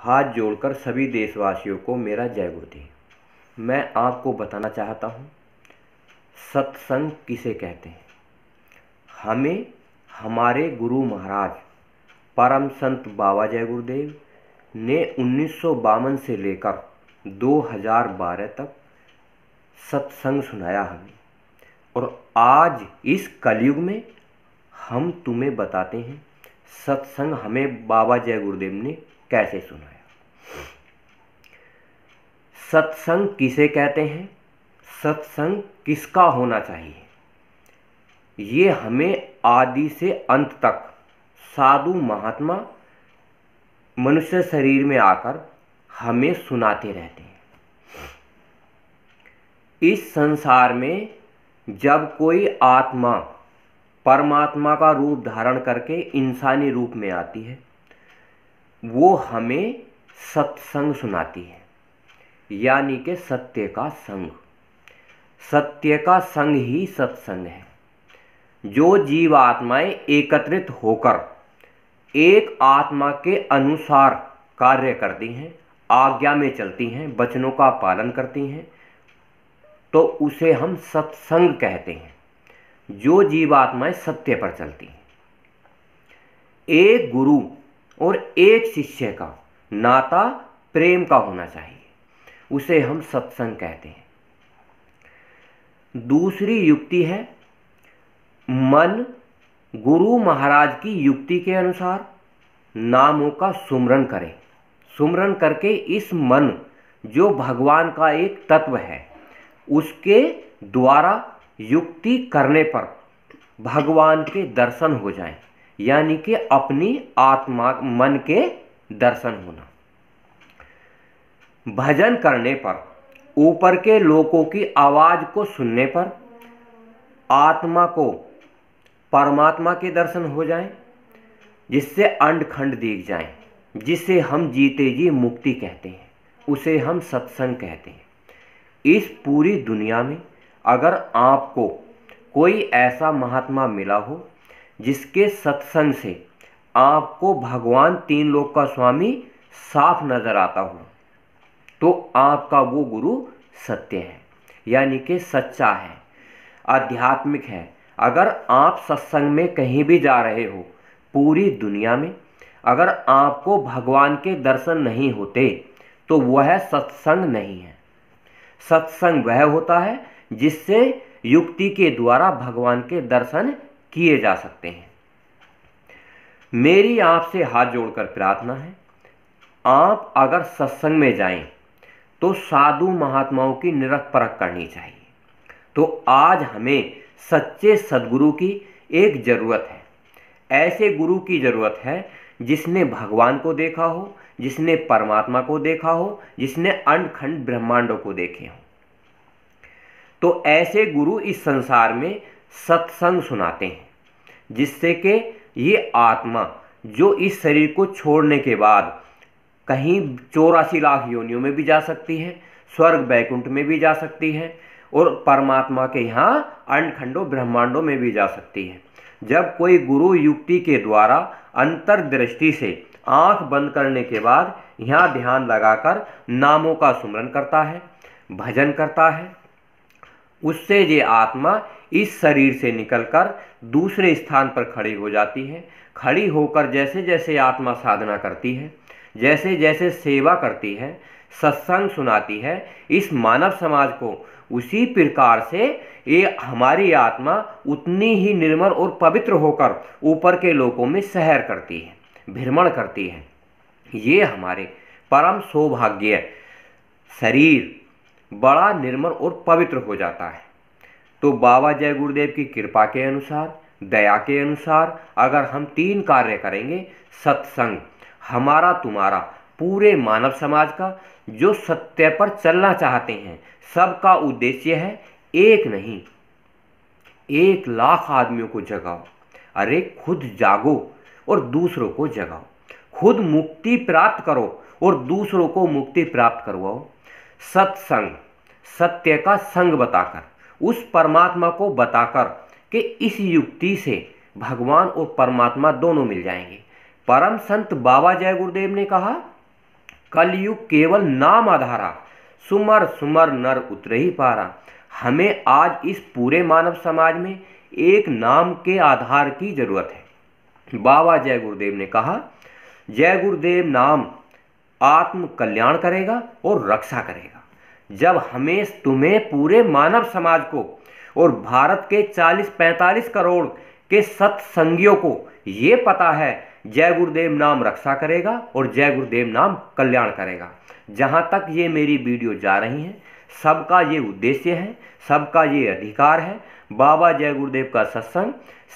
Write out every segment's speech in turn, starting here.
हाथ जोड़कर सभी देशवासियों को मेरा जय गुरुदेव। मैं आपको बताना चाहता हूँ सत्संग किसे कहते हैं। हमें हमारे गुरु महाराज परम संत बाबा जय गुरुदेव ने 1952 से लेकर 2012 तक सत्संग सुनाया हमें, और आज इस कलयुग में हम तुम्हें बताते हैं सत्संग हमें बाबा जय गुरुदेव ने कैसे सुनाया। सत्संग किसे कहते हैं, सत्संग किसका होना चाहिए, ये हमें आदि से अंत तक साधु महात्मा मनुष्य शरीर में आकर हमें सुनाते रहते हैं। इस संसार में जब कोई आत्मा परमात्मा का रूप धारण करके इंसानी रूप में आती है, वो हमें सत्संग सुनाती है, यानी कि सत्य का संग। सत्य का संग ही सत्संग है। जो जीव आत्माएं एकत्रित होकर एक आत्मा के अनुसार कार्य करती हैं, आज्ञा में चलती हैं, वचनों का पालन करती हैं, तो उसे हम सत्संग कहते हैं। जो जीवात्माएं सत्य पर चलती हैं। एक गुरु और एक शिष्य का नाता प्रेम का होना चाहिए, उसे हम सत्संग कहते हैं। दूसरी युक्ति है मन गुरु महाराज की युक्ति के अनुसार नामों का सुमरन करें। सुमरन करके इस मन जो भगवान का एक तत्व है, उसके द्वारा युक्ति करने पर भगवान के दर्शन हो जाएं, यानी कि अपनी आत्मा मन के दर्शन होना। भजन करने पर ऊपर के लोगों की आवाज को सुनने पर आत्मा को परमात्मा के दर्शन हो जाएं, जिससे अंड खंड दिख जाएं, जिसे हम जीते जी मुक्ति कहते हैं, उसे हम सत्संग कहते हैं। इस पूरी दुनिया में अगर आपको कोई ऐसा महात्मा मिला हो जिसके सत्संग से आपको भगवान तीन लोक का स्वामी साफ नजर आता हो, तो आपका वो गुरु सत्य है, यानी कि सच्चा है, आध्यात्मिक है। अगर आप सत्संग में कहीं भी जा रहे हो पूरी दुनिया में, अगर आपको भगवान के दर्शन नहीं होते, तो वह सत्संग नहीं है। सत्संग वह होता है जिससे युक्ति के द्वारा भगवान के दर्शन किए जा सकते हैं। मेरी आपसे हाथ जोड़कर प्रार्थना है, आप अगर सत्संग में जाएं तो साधु महात्माओं की निरख परख करनी चाहिए। तो आज हमें सच्चे सद्गुरु की एक जरूरत है। ऐसे गुरु की जरूरत है जिसने भगवान को देखा हो, जिसने परमात्मा को देखा हो, जिसने अंड खंड ब्रह्मांडों को देखे हो। तो ऐसे गुरु इस संसार में सत्संग सुनाते हैं, जिससे कि ये आत्मा जो इस शरीर को छोड़ने के बाद कहीं 84 लाख योनियों में भी जा सकती है, स्वर्ग बैकुंठ में भी जा सकती है, और परमात्मा के यहाँ अंड खंडों ब्रह्मांडों में भी जा सकती है। जब कोई गुरु युक्ति के द्वारा अंतर्दृष्टि से आंख बंद करने के बाद यहाँ ध्यान लगाकर नामों का सुमरन करता है, भजन करता है, उससे ये आत्मा इस शरीर से निकलकर दूसरे स्थान पर खड़ी हो जाती है। खड़ी होकर जैसे जैसे आत्मा साधना करती है, जैसे जैसे सेवा करती है, सत्संग सुनाती है इस मानव समाज को, उसी प्रकार से ये हमारी आत्मा उतनी ही निर्मल और पवित्र होकर ऊपर के लोकों में सहर करती है, भ्रमण करती है। ये हमारे परम सौभाग्य शरीर बड़ा निर्मल और पवित्र हो जाता है। तो बाबा जय गुरुदेव की कृपा के अनुसार, दया के अनुसार अगर हम 3 कार्य करेंगे, सत्संग हमारा तुम्हारा पूरे मानव समाज का जो सत्य पर चलना चाहते हैं, सबका उद्देश्य है एक नहीं 1 लाख आदमियों को जगाओ। अरे खुद जागो और दूसरों को जगाओ, खुद मुक्ति प्राप्त करो और दूसरों को मुक्ति प्राप्त करवाओ। सत्संग सत्य का संग बताकर, उस परमात्मा को बताकर कि इस युक्ति से भगवान और परमात्मा दोनों मिल जाएंगे। परम संत बाबा जय गुरुदेव ने कहा, कलयुग केवल नाम आधारा, सुमर सुमर नर उतरे ही पारा। हमें आज इस पूरे मानव समाज में एक नाम के आधार की जरूरत है। बाबा जय गुरुदेव ने कहा, जय गुरुदेव नाम आत्म कल्याण करेगा और रक्षा करेगा। जब हमें तुम्हें पूरे मानव समाज को और भारत के 40-45 करोड़ के सत्संगियों को ये पता है जय गुरुदेव नाम रक्षा करेगा और जय गुरुदेव नाम कल्याण करेगा। जहाँ तक ये मेरी वीडियो जा रही है, सबका ये उद्देश्य है, सबका ये अधिकार है। बाबा जय गुरुदेव का सत्संग,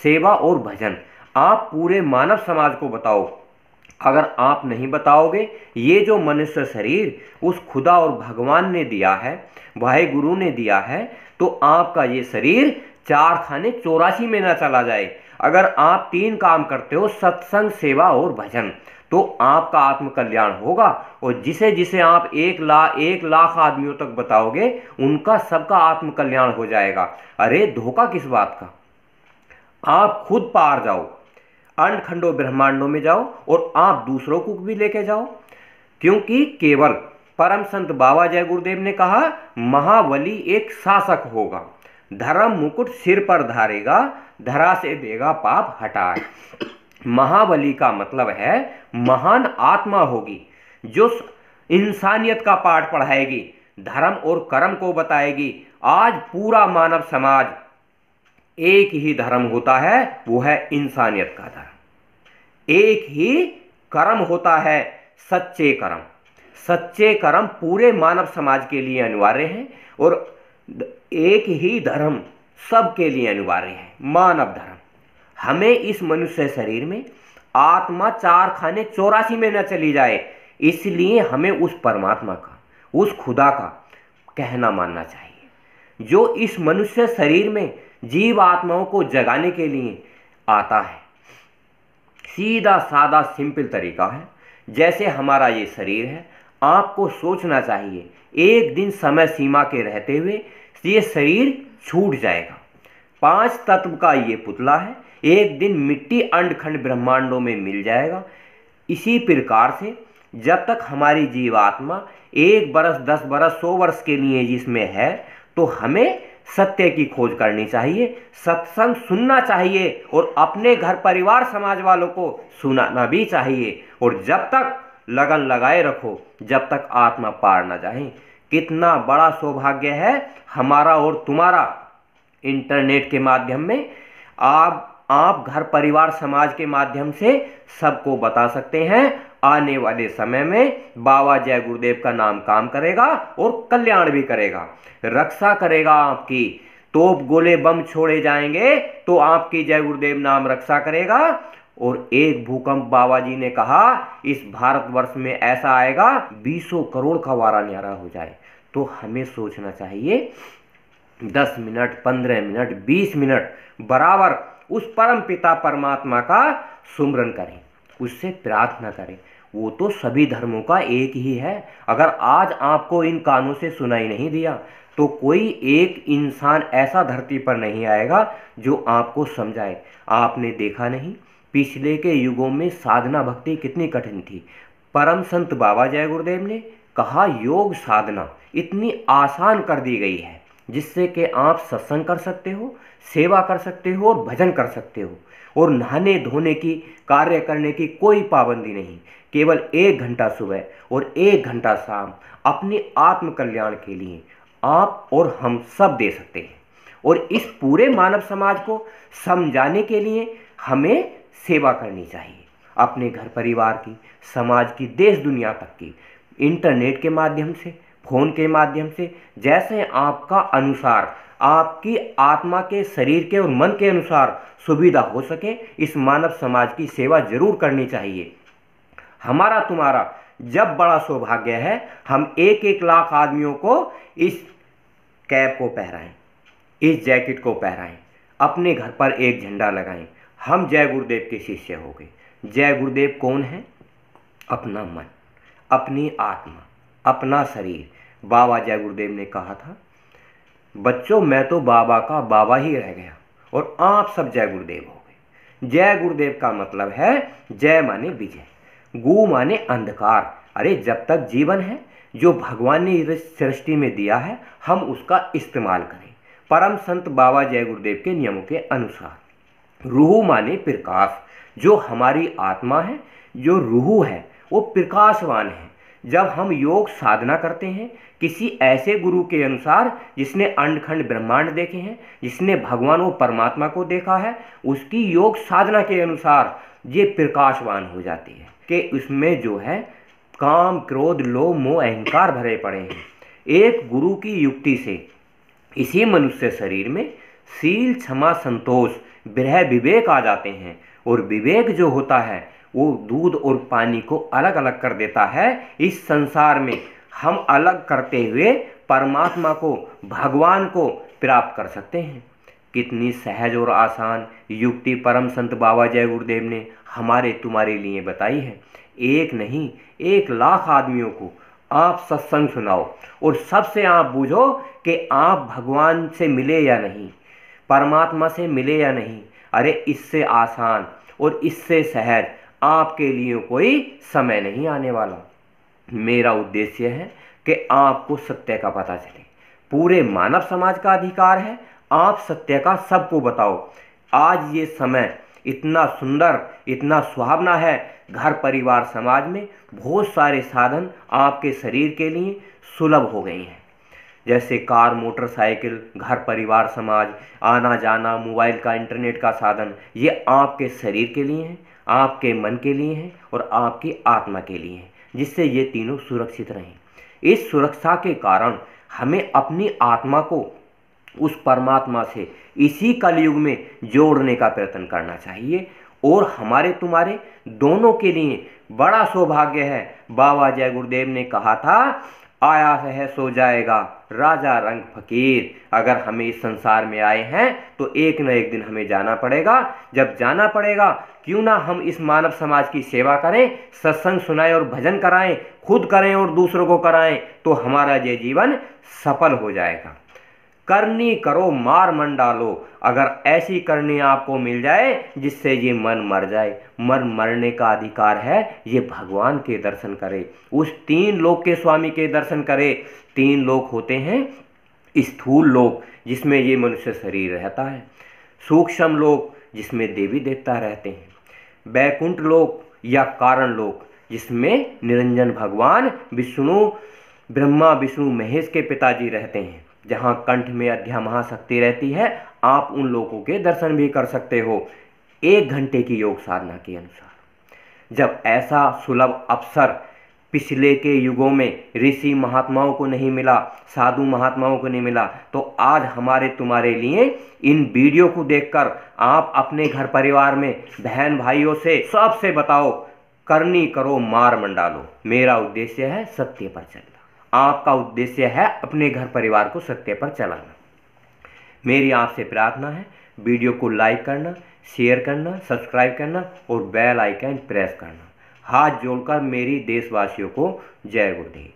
सेवा और भजन आप पूरे मानव समाज को बताओ। अगर आप नहीं बताओगे, ये जो मनुष्य शरीर उस खुदा और भगवान ने दिया है, भाई गुरु ने दिया है, तो आपका ये शरीर 4 खाने 84 में ना चला जाए। अगर आप 3 काम करते हो, सत्संग, सेवा और भजन, तो आपका आत्म कल्याण होगा। और जिसे जिसे आप 1 लाख आदमियों तक बताओगे, उनका सबका आत्म कल्याण हो जाएगा। अरे धोखा किस बात का। आप खुद पार जाओ, अंड खंडों ब्रह्मांडों में जाओ और आप दूसरों को भी लेके जाओ। क्योंकि केवल परम संत बाबा जय गुरुदेव ने कहा, महाबली एक शासक होगा, धर्म मुकुट सिर पर धारेगा, धरा से देगा पाप हटाए। महाबली का मतलब है महान आत्मा होगी, जो इंसानियत का पाठ पढ़ाएगी, धर्म और कर्म को बताएगी। आज पूरा मानव समाज एक ही धर्म होता है, वो है इंसानियत का धर्म। एक ही कर्म होता है, सच्चे कर्म। सच्चे कर्म पूरे मानव समाज के लिए अनिवार्य हैं और एक ही धर्म सबके लिए अनिवार्य है, मानव धर्म। हमें इस मनुष्य शरीर में आत्मा 4 खाने 84 में न चली जाए, इसलिए हमें उस परमात्मा का, उस खुदा का कहना मानना चाहिए, जो इस मनुष्य शरीर में जीव आत्माओं को जगाने के लिए आता है। सीधा सादा सिंपल तरीका है। जैसे हमारा ये शरीर है, आपको सोचना चाहिए एक दिन समय सीमा के रहते हुए ये शरीर छूट जाएगा। 5 तत्व का ये पुतला है, एक दिन मिट्टी अंड खंड ब्रह्मांडों में मिल जाएगा। इसी प्रकार से जब तक हमारी जीवात्मा 1 बरस, 10 बरस, 100 वर्ष के लिए जिसमें है, तो हमें सत्य की खोज करनी चाहिए, सत्संग सुनना चाहिए और अपने घर परिवार समाज वालों को सुनाना भी चाहिए। और जब तक लगन लगाए रखो, जब तक आत्मा पार ना जाए। कितना बड़ा सौभाग्य है हमारा और तुम्हारा। इंटरनेट के माध्यम में आप घर परिवार समाज के माध्यम से सबको बता सकते हैं। आने वाले समय में बाबा जय गुरुदेव का नाम काम करेगा और कल्याण भी करेगा, रक्षा करेगा आपकी। तोप गोले बम छोड़े जाएंगे तो आपकी जय गुरुदेव नाम रक्षा करेगा। और एक भूकंप बाबा जी ने कहा इस भारतवर्ष में ऐसा आएगा 20 करोड़ का वारा न्यारा हो जाए। तो हमें सोचना चाहिए 10 मिनट, 15 मिनट, 20 मिनट बराबर उस परम पिता परमात्मा का सुमरन करें, उससे प्रार्थना करें। वो तो सभी धर्मों का एक ही है। अगर आज आपको इन कानों से सुनाई नहीं दिया, तो कोई एक इंसान ऐसा धरती पर नहीं आएगा जो आपको समझाए। आपने देखा नहीं, पिछले के युगों में साधना भक्ति कितनी कठिन थी। परम संत बाबा जय गुरुदेव ने कहा योग साधना इतनी आसान कर दी गई है, जिससे कि आप सत्संग कर सकते हो, सेवा कर सकते हो और भजन कर सकते हो। और नहाने धोने की, कार्य करने की कोई पाबंदी नहीं। केवल 1 घंटा सुबह और 1 घंटा शाम अपने आत्म कल्याण के लिए आप और हम सब दे सकते हैं। और इस पूरे मानव समाज को समझाने के लिए हमें सेवा करनी चाहिए, अपने घर परिवार की, समाज की, देश दुनिया तक की। इंटरनेट के माध्यम से, फोन के माध्यम से, जैसे आपका अनुसार, आपकी आत्मा के, शरीर के और मन के अनुसार सुविधा हो सके, इस मानव समाज की सेवा जरूर करनी चाहिए। हमारा तुम्हारा जब बड़ा सौभाग्य है हम 1-1 लाख आदमियों को इस कैप को पहराएं, इस जैकेट को पहराएं, अपने घर पर एक झंडा लगाएं। हम जय गुरुदेव के शिष्य हो गए। जय गुरुदेव कौन है? अपना मन, अपनी आत्मा, अपना शरीर। बाबा जय गुरुदेव ने कहा था, बच्चों मैं तो बाबा का बाबा ही रह गया और आप सब जय गुरुदेव हो गए। जय गुरुदेव का मतलब है जय माने विजय, गु माने अंधकार, अरे जब तक जीवन है, जो भगवान ने इस सृष्टि में दिया है, हम उसका इस्तेमाल करें परम संत बाबा जय गुरुदेव के नियमों के अनुसार। रूह माने प्रकाश, जो हमारी आत्मा है, जो रूह है, वो प्रकाशवान है। जब हम योग साधना करते हैं किसी ऐसे गुरु के अनुसार जिसने अंडखंड ब्रह्मांड देखे हैं, जिसने भगवान व परमात्मा को देखा है, उसकी योग साधना के अनुसार ये प्रकाशवान हो जाती है कि उसमें जो है काम, क्रोध, लोभ, मोह, अहंकार भरे पड़े हैं। एक गुरु की युक्ति से इसी मनुष्य शरीर में शील, क्षमा, संतोष, विरह, विवेक आ जाते हैं। और विवेक जो होता है वो दूध और पानी को अलग अलग कर देता है। इस संसार में हम अलग करते हुए परमात्मा को, भगवान को प्राप्त कर सकते हैं। कितनी सहज और आसान युक्ति परम संत बाबा जय गुरुदेव ने हमारे तुम्हारे लिए बताई है। एक नहीं, 1,00,000 आदमियों को आप सत्संग सुनाओ और सबसे आप बूझो कि आप भगवान से मिले या नहीं, परमात्मा से मिले या नहीं। अरे इससे आसान और इससे सहज आपके लिए कोई समय नहीं आने वाला। मेरा उद्देश्य है कि आपको सत्य का पता चले। पूरे मानव समाज का अधिकार है आप सत्य का सबको बताओ। आज ये समय इतना सुंदर, इतना सुहावना है। घर परिवार समाज में बहुत सारे साधन आपके शरीर के लिए सुलभ हो गए हैं, जैसे कार, मोटरसाइकिल, घर परिवार समाज, आना जाना, मोबाइल का, इंटरनेट का साधन। ये आपके शरीर के लिए हैं, आपके मन के लिए हैं और आपकी आत्मा के लिए हैं, जिससे ये तीनों सुरक्षित रहें। इस सुरक्षा के कारण हमें अपनी आत्मा को उस परमात्मा से इसी कलयुग में जोड़ने का प्रयत्न करना चाहिए। और हमारे तुम्हारे दोनों के लिए बड़ा सौभाग्य है। बाबा जय गुरुदेव ने कहा था, आया है सो जाएगा, राजा रंग फकीर। अगर हमें इस संसार में आए हैं तो एक न एक दिन हमें जाना पड़ेगा। जब जाना पड़ेगा, क्यों ना हम इस मानव समाज की सेवा करें, सत्संग सुनाएं और भजन कराएं, खुद करें और दूसरों को कराएं, तो हमारा ये जीवन सफल हो जाएगा। करनी करो मार मन डालो। अगर ऐसी करनी आपको मिल जाए जिससे ये मन मर जाए, मन मरने का अधिकार है, ये भगवान के दर्शन करे, उस 3 लोक के स्वामी के दर्शन करे। 3 लोक होते हैं, स्थूल लोक जिसमें ये मनुष्य शरीर रहता है, सूक्ष्म लोक जिसमें देवी देवता रहते हैं, बैकुंठ लोक या कारण लोक जिसमें निरंजन भगवान विष्णु, ब्रह्मा विष्णु महेश के पिताजी रहते हैं, जहाँ कंठ में अध्या महाशक्ति रहती है। आप उन लोगों के दर्शन भी कर सकते हो 1 घंटे की योग साधना के अनुसार। जब ऐसा सुलभ अवसर पिछले के युगों में ऋषि महात्माओं को नहीं मिला, साधु महात्माओं को नहीं मिला, तो आज हमारे तुम्हारे लिए इन वीडियो को देखकर आप अपने घर परिवार में बहन भाइयों से सबसे बताओ, करनी करो मार मन डालो। मेरा उद्देश्य है सत्य पर चलना, आपका उद्देश्य है अपने घर परिवार को सत्य पर चलाना। मेरी आपसे प्रार्थना है, वीडियो को लाइक करना, शेयर करना, सब्सक्राइब करना और बेल आइकन प्रेस करना। हाथ जोड़कर मेरी देशवासियों को जय गुरुदेव।